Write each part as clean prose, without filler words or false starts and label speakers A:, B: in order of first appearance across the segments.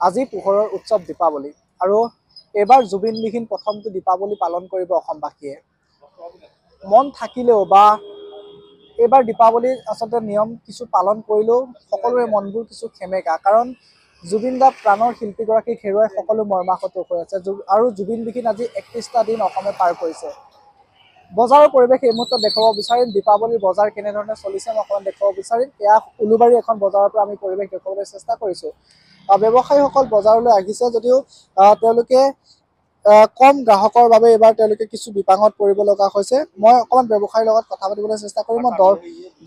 A: আজি পোহৰৰ উৎসৱ দীপাৱলী আৰু এইবাৰ জুবিনবিহীন প্ৰথমটো দীপাৱলী পালন কৰিব অসমবাসীয়ে। মন থাকিলেও বা এইবাৰ দীপাৱলীৰ আচলতে নিয়ম কিছু পালন কৰিলেও সকলোৰে মনবোৰ কিছু সেমেকা, কাৰণ জুবিন দা প্ৰাণৰ শিল্পীগৰাকীক হেৰুৱাই সকলো মৰ্মাহত হৈ আছে আৰু জুবিনবিহীন আজি 31টা দিন অসমে পাৰ কৰিছে। বজাৰৰ পৰিৱেশ এই মুহূৰ্তত দেখুৱাব বিচাৰিম। দীপাৱলীৰ বজাৰ কেনেধৰণে চলিছে মই অকণমান দেখুৱাব বিচাৰিম। এয়া উলুবাৰী এখন বজাৰৰ পৰা আমি পৰিৱেশ দেখুৱাবলৈ চেষ্টা কৰিছোঁ। ব্যৱসায়ীসকল বজাৰলৈ আহিছে যদিও তেওঁলোকে কম গ্ৰাহকৰ বাবে এইবাৰ তেওঁলোকে কিছু বিপাঙত পৰিব লগা হৈছে। মই অকণমান ব্যৱসায়ীৰ লগত কথা পাতিবলৈ চেষ্টা কৰিম, মই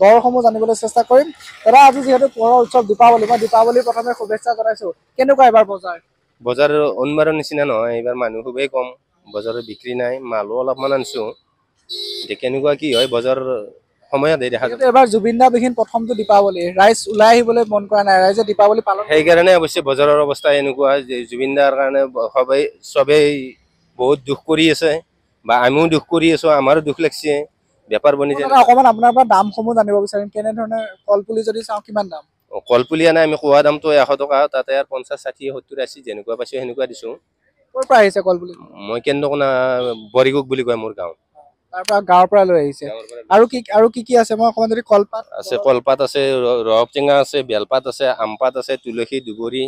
A: দৰসমূহ জানিবলৈ চেষ্টা কৰিম। দাদা, আজি যিহেতু পোহৰৰ উৎসৱ দীপাৱলী, মই দীপাৱলীৰ প্ৰথমে শুভেচ্ছা জনাইছোঁ। কেনেকুৱা এইবাৰ বজাৰ?
B: বজাৰ অন্যবাৰৰ নিচিনা নহয়, এইবাৰ মানুহ খুবেই কম, বজাৰৰ বিক্ৰী নাই, মালো অলপমান আনিছোঁ। এতিয়া কেনেকুৱা কি হয় বজাৰ সময়ত দেখা যাব।
A: এবাৰ জুবিন দা বিহীন প্ৰথমটো দীপাৱলী, ৰাইজ ওলাই আহিবলৈ মন কৰা নাই, ৰাইজে দীপাৱলী পালন
B: সেইকাৰণে অৱশ্যে বজাৰৰ অৱস্থা এনেকুৱা যে জুবিন দাৰ কাৰণে চবেই বহুত দুখ কৰি আছে বা আমিও দুখ কৰি আছোঁ, আমাৰো দুখ লাগিছে। বেপাৰ বাণিজ্য
A: অকণমান আপোনাৰ পৰা দামসমূহ জানিব বিচাৰিম। কেনেধৰণে কলপুলি যদি চাওঁ কিমান দাম?
B: কলপুলি আনে আমি কোৱা দামটো 100 টকা, তাতে আৰু 50, 60, 70, 80 যেনেকুৱা পাইছোঁ সেনেকুৱা দিছোঁ।
A: ক'ৰ পৰা আহিছে কলপুলি?
B: মই কেন্দ্ৰকোনা বৰিগুক বুলি কয় মোৰ গাঁও।
A: তাৰ পৰা গাঁৱৰ পৰা লৈ আহিছে। আৰু কি আছে? মই অকণমান যদি কলপাত
B: আছে, কলপাত আছে, ৰবাব টেঙা আছে, বেলপাত আছে, আমপাত আছে, তুলসী, দুবৰি,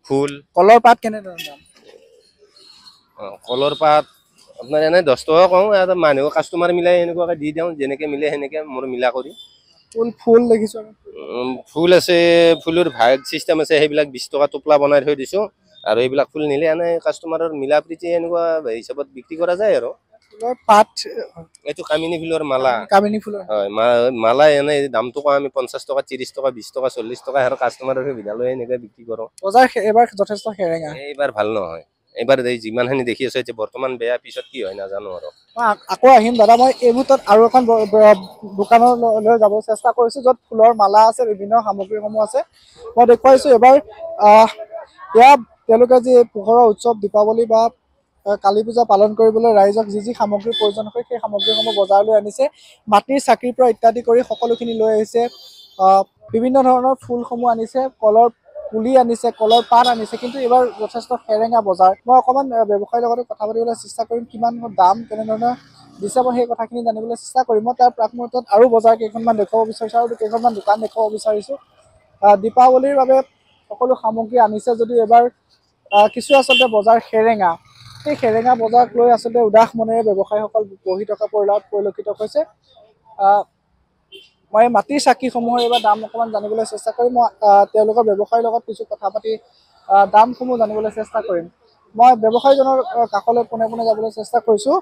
B: ফুল।
A: কলৰ পাত কেনেধৰণৰ দাম?
B: কলৰ পাত আপোনাৰ এনে 10 টকা কওঁ, মানুহ কাষ্টমাৰ মিলাই এনেকুৱাকে দি দিওঁ, যেনেকে মিলে সেনেকে মোৰ মিলা কৰি।
A: ফুল দেখিছোঁ।
B: ফুল আছে, ফুলৰ ভাগ চিষ্টেম আছে, সেইবিলাক 20 টকা টোপলা বনাই থৈ দিছোঁ। আৰু এইবিলাক ফুল নিলে এনে কাষ্টমাৰৰ মিলা প্ৰীতি এনেকুৱা হিচাপত বিক্ৰী কৰা যায় আৰু।
A: পাত
B: এইটো কামিনী ফুলৰ মালা।
A: কামিনী ফুলৰ
B: হয়, মালা এনে দামটো কওঁ আমি 50 টকা, 30 টকা, 20 টকা, 40 টকা, আৰু কাষ্টমাৰৰ সুবিধা লৈ এনেকে বিক্ৰী কৰোঁ।
A: বজাৰ এইবাৰ যথেষ্ট সেৰেঙা।
B: এইবাৰ ভাল নহয়, এইবাৰ যিমানখিনি দেখি আছোঁ এতিয়া বৰ্তমান বেয়া, পিছত কি হয় নাজানো আৰু।
A: মই আকৌ আহিম দাদা। মই এই মুহূৰ্তত আৰু এখন দোকানলৈ যাব চেষ্টা কৰিছোঁ, য'ত ফুলৰ মালা আছে, বিভিন্ন সামগ্ৰীসমূহ আছে। মই দেখুৱাইছোঁ এইবাৰ এয়া তেওঁলোকে যি পোহৰৰ উৎসৱ দীপাৱলী বা কালী পূজা পালন কৰিবলৈ ৰাইজক যি যি সামগ্ৰীৰ প্ৰয়োজন হয় সেই সামগ্ৰীসমূহ বজাৰলৈ আনিছে। মাটিৰ চাকিৰ পৰা ইত্যাদি কৰি সকলোখিনি লৈ আহিছে। বিভিন্ন ধৰণৰ ফুলসমূহ আনিছে, কলৰ পুলি আনিছে, কলৰ পাত আনিছে, কিন্তু এইবাৰ যথেষ্ট সেৰেঙা বজাৰ। মই অকণমান ব্যৱসায়ীৰ লগতে কথা পাতিবলৈ চেষ্টা কৰিম, কিমান দাম কেনেধৰণৰ দিছে মই সেই কথাখিনি জানিবলৈ চেষ্টা কৰিম। মই তাৰ প্ৰাক মুহূৰ্তত আৰু বজাৰ কেইখনমান দেখুৱাব বিচাৰিছোঁ আৰু কেইখনমান দোকান দেখুৱাব বিচাৰিছোঁ। দীপাৱলীৰ বাবে সকলো সামগ্ৰী আনিছে যদিও এইবাৰ কিছু আচলতে বজাৰ সেৰেঙা। সেই সেৰেঙা বজাৰক লৈ আচলতে উদাস মনেৰে ব্যৱসায়ীসকল বহি থকা পৰিলক্ষিত হৈছে। মই মাটিৰ চাকিসমূহৰ এইবাৰ দাম অকণমান জানিবলৈ চেষ্টা কৰিম। মই তেওঁলোকৰ ব্যৱসায়ীৰ লগত কিছু কথা পাতি দামসমূহ জানিবলৈ চেষ্টা কৰিম। মই ব্যৱসায়ীজনৰ কাষলৈ পোনে পোনে যাবলৈ চেষ্টা কৰিছোঁ।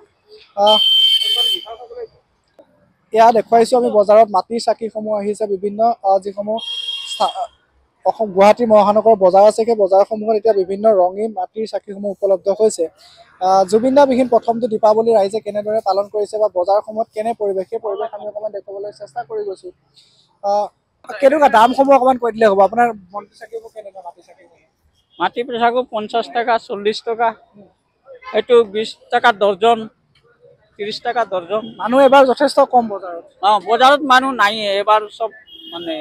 A: এয়া দেখুৱাইছোঁ আমি বজাৰত মাটিৰ চাকিসমূহ আহিছে, বিভিন্ন যিসমূহ গুৱাহাটী মহানগৰৰ বজাৰ আছে, সেই বজাৰসমূহত এতিয়া বিভিন্ন ৰঙীন মাটিৰ চাকিসমূহ উপলব্ধ হৈছে। জুবিন দা বিহীন প্ৰথমটো দীপাৱলী ৰাইজে কেনেদৰে পালন কৰিছে বা বজাৰসমূহত কেনে পৰিৱেশ, সেই পৰিৱেশ আমি অকণমান দেখুৱাবলৈ চেষ্টা কৰি গৈছোঁ। কেনেকুৱা দামসমূহ অকণমান কৈ দিলে হ'ব? আপোনাৰ মাটিৰ চাকিবোৰ কেনেকুৱা?
C: মাটিৰ চাকি 50 টকা, 40 টকা, এইটো 20 টকা দৰ্জন, 30 টকা দৰ্জন।
A: মানুহ এবাৰ যথেষ্ট কম বজাৰত।
C: বজাৰত মানুহ নাই এবাৰ, চব মানে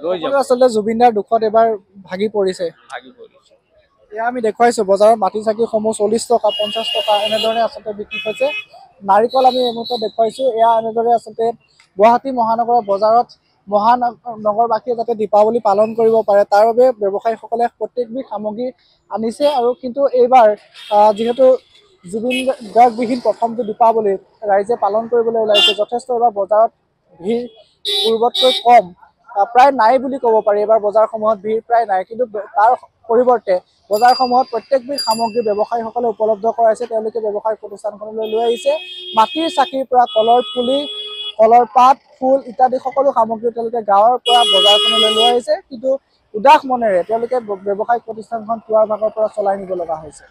C: লৈ যাব।
A: আচলতে জুবিন দাৰ দুখত এবাৰ ভাগি পৰিছে। এয়া আমি দেখুৱাইছোঁ বজাৰত মাটিৰ চাকিসমূহ 40 টকা, 50 টকা এনেধৰণে আচলতে বিক্ৰী হৈছে। নাৰিকল আমি এই মুহূৰ্তত দেখুৱাইছোঁ। এয়া এনেদৰে আচলতে গুৱাহাটী মহানগৰৰ বজাৰত মহানগৰবাসীয়ে যাতে দীপাৱলী পালন কৰিব পাৰে তাৰ বাবে ব্যৱসায়ীসকলে প্ৰত্যেকবিধ সামগ্ৰী আনিছে। আৰু কিন্তু এইবাৰ যিহেতু জুবিন গাৰ্গ বিহীন প্ৰথমটো দীপাৱলী ৰাইজে পালন কৰিবলৈ ওলাইছে, যথেষ্ট এইবাৰ বজাৰত ভিৰ পূৰ্বতকৈ কম, প্ৰায় নাই বুলি ক'ব পাৰি। এইবাৰ বজাৰসমূহত ভিৰ প্ৰায় নাই, কিন্তু তাৰ পৰিৱৰ্তে বজাৰসমূহত প্ৰত্যেকবিধ সামগ্ৰী ব্যৱসায়ীসকলে উপলব্ধ কৰাইছে। তেওঁলোকে ব্যৱসায়িক প্ৰতিষ্ঠানখনলৈ লৈ আহিছে। মাটিৰ চাকিৰ পৰা কলৰ পুলি, কলৰ পাত, ফুল ইত্যাদি সকলো সামগ্ৰী তেওঁলোকে গাঁৱৰ পৰা বজাৰখনলৈ লৈ আহিছে, কিন্তু উদাস মনেৰে তেওঁলোকে ব্যৱসায়িক প্ৰতিষ্ঠানখন পুৱাৰ ভাগৰ পৰা চলাই নিব লগা হৈছে।